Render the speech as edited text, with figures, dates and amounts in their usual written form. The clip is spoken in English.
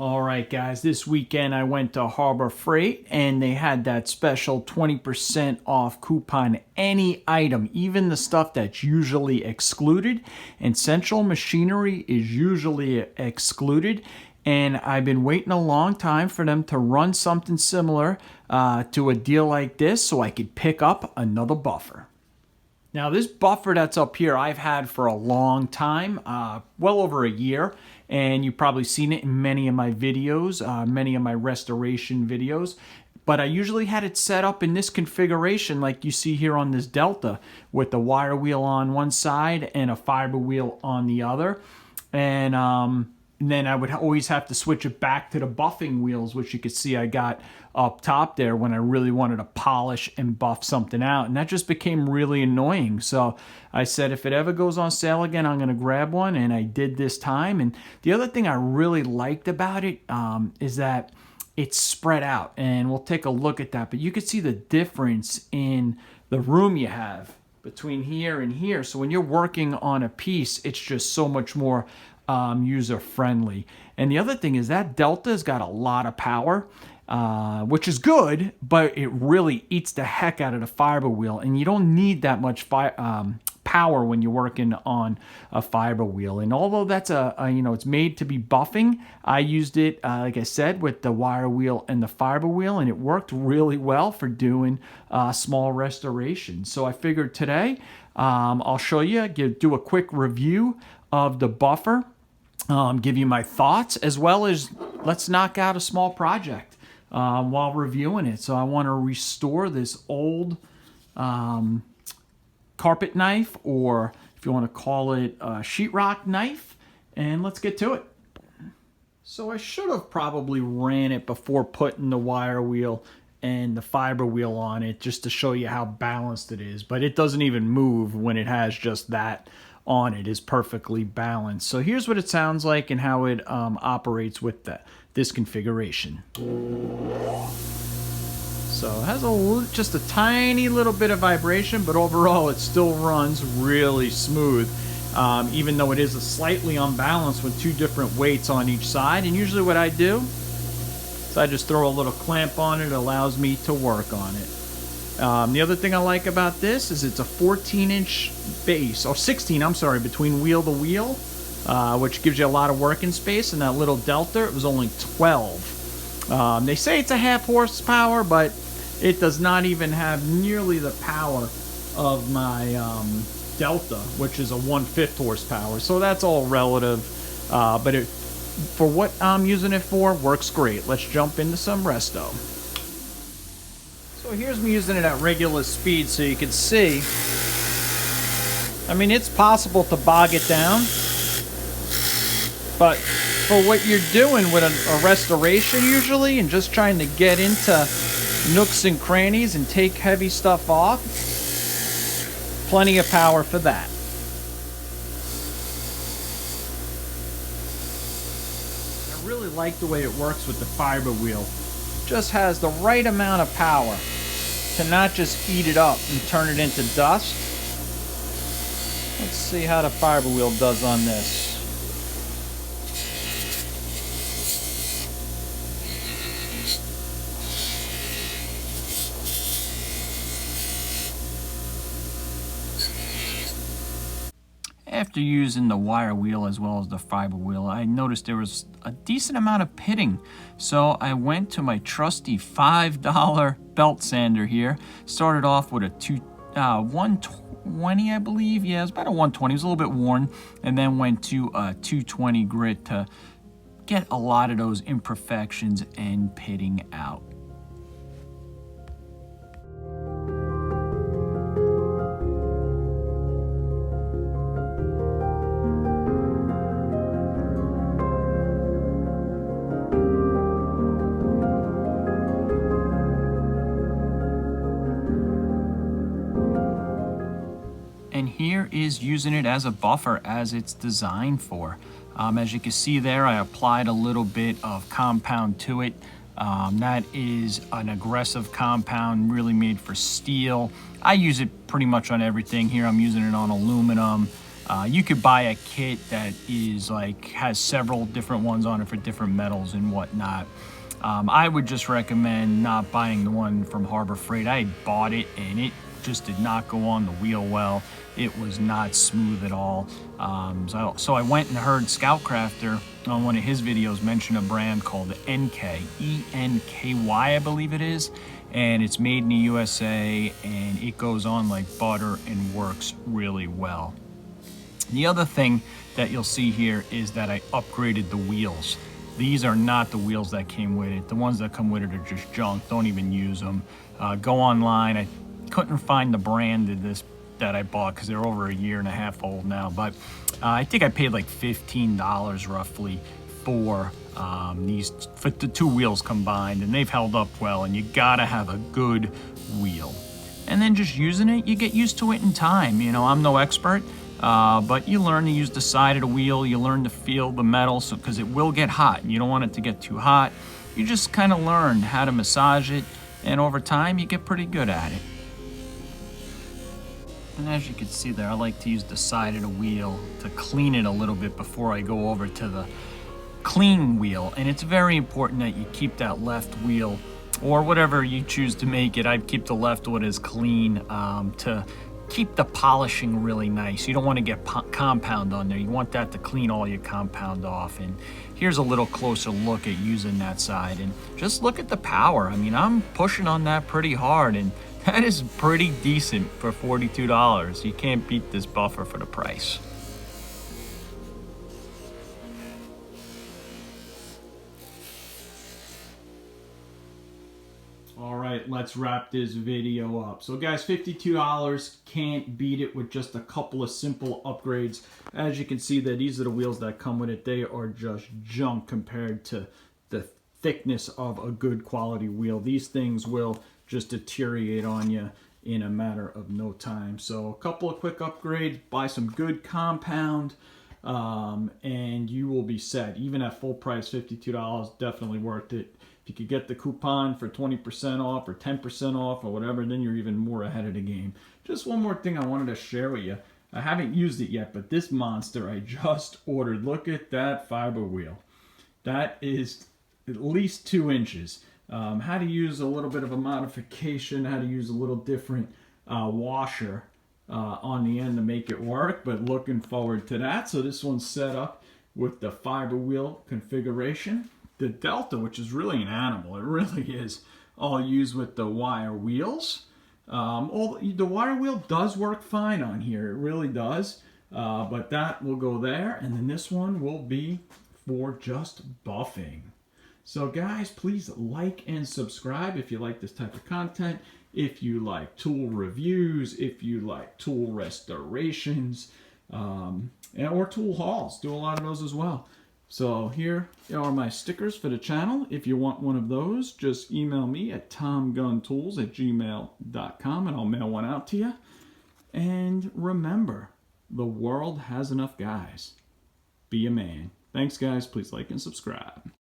All right, guys, this weekend I went to Harbor Freight and they had that special 20% off coupon. Any item, even the stuff that's usually excluded, and Central Machinery is usually excluded. And I've been waiting a long time for them to run something similar to a deal like this so I could pick up another buffer. Now, this buffer that's up here I've had for a long time, well over a year, and you've probably seen it in many of my videos, many of my restoration videos. But I usually had it set up in this configuration like you see here on this Delta, with the wire wheel on one side and a fiber wheel on the other. And then I would always have to switch it back to the buffing wheels, which you can see I got up top there when I really wanted to polish and buff something out. And that just became really annoying. So I said, if it ever goes on sale again, I'm going to grab one. And I did this time. And the other thing I really liked about it is that it's spread out. And we'll take a look at that. But you can see the difference in the room you have between here and here. So when you're working on a piece, it's just so much more user friendly. And the other thing is that Delta's got a lot of power, which is good, but it really eats the heck out of the fiber wheel, and you don't need that much power when you're working on a fiber wheel. And although that's it's made to be buffing, I used it like I said with the wire wheel and the fiber wheel, and it worked really well for doing small restorations. So I figured today I'll show you, do a quick review of the buffer, give you my thoughts, as well as let's knock out a small project while reviewing it. So I want to restore this old carpet knife, or if you want to call it a sheetrock knife, and let's get to it. So I should have probably ran it before putting the wire wheel and the fiber wheel on it, just to show you how balanced it is, but it doesn't even move when it has just that on it. Is perfectly balanced. So here's what it sounds like and how it operates with this configuration. So it has just a tiny little bit of vibration, but overall it still runs really smooth, even though it is slightly unbalanced with two different weights on each side. And usually what I do is I just throw a little clamp on it. It allows me to work on it. The other thing I like about this is it's a 14-inch base, or 16, I'm sorry, between wheel to wheel, which gives you a lot of working space. And that little Delta, it was only 12. They say it's a half horsepower, but it does not even have nearly the power of my Delta, which is a 1/5 horsepower. So that's all relative, but for what I'm using it for, works great. Let's jump into some resto. So here's me using it at regular speed so you can see. I mean, it's possible to bog it down, but for what you're doing with a restoration usually, and just trying to get into nooks and crannies and take heavy stuff off, plenty of power for that. I really like the way it works with the fiber wheel. Just has the right amount of power to not just eat it up and turn it into dust. Let's see how the fiber wheel does on this. After using the wire wheel as well as the fiber wheel, I noticed there was a decent amount of pitting. So I went to my trusty $5 belt sander here. Started off with a 120, I believe. Yeah, it was about a 120. It was a little bit worn. And then went to a 220 grit to get a lot of those imperfections and pitting out. And here is using it as a buffer as it's designed for. As you can see there, I applied a little bit of compound to it. That is an aggressive compound, really made for steel. I use it pretty much on everything here. I'm using it on aluminum, You could buy a kit that is like has several different ones on it for different metals and whatnot. I would just recommend not buying the one from Harbor Freight. I bought it and it just did not go on the wheel well. It was not smooth at all. So I went and heard Scoutcrafter on one of his videos mention a brand called ENKY, E-N-K-Y, I believe it is. And it's made in the USA and it goes on like butter and works really well. The other thing that you'll see here is that I upgraded the wheels. These are not the wheels that came with it. The ones that come with it are just junk. Don't even use them. Go online. I couldn't find the brand of this that I bought because they're over a year and a half old now. But I think I paid like $15 roughly for for the two wheels combined, and they've held up well. And you gotta have a good wheel. And then just using it, you get used to it in time. You know, I'm no expert. But you learn to use the side of the wheel, you learn to feel the metal, because it will get hot, and you don't want it to get too hot. You just kind of learn how to massage it, and over time you get pretty good at it. And as you can see there, I like to use the side of the wheel to clean it a little bit before I go over to the clean wheel. And it's very important that you keep that left wheel, or whatever you choose to make it. I'd keep the left one as clean to keep the polishing really nice. You don't want to get compound on there. You want that to clean all your compound off. And here's a little closer look at using that side. And just look at the power. I mean, I'm pushing on that pretty hard, and that is pretty decent for $42. You can't beat this buffer for the price. All right, let's wrap this video up. So guys, $52, can't beat it with just a couple of simple upgrades. As you can see, that these are the wheels that come with it. They are just junk compared to the thickness of a good quality wheel. These things will just deteriorate on you in a matter of no time. So a couple of quick upgrades, buy some good compound, and you will be set. Even at full price, $52, definitely worth it. If you could get the coupon for 20% off or 10% off or whatever, then you're even more ahead of the game. Just one more thing I wanted to share with you. I haven't used it yet, but this monster I just ordered. Look at that fiber wheel. That is at least 2 inches. How to use a little bit of a modification, how to use a little different washer on the end to make it work, but looking forward to that. So this one's set up with the fiber wheel configuration. The Delta, which is really an animal, it really is, all used with the wire wheels. The wire wheel does work fine on here, it really does, but that will go there, and then this one will be for just buffing. So guys, please like and subscribe if you like this type of content, if you like tool reviews, if you like tool restorations, or tool hauls. Do a lot of those as well. So here are my stickers for the channel. If you want one of those, just email me at tomguntools@gmail.com and I'll mail one out to you. And remember, the world has enough guys. Be a man. Thanks guys, please like and subscribe.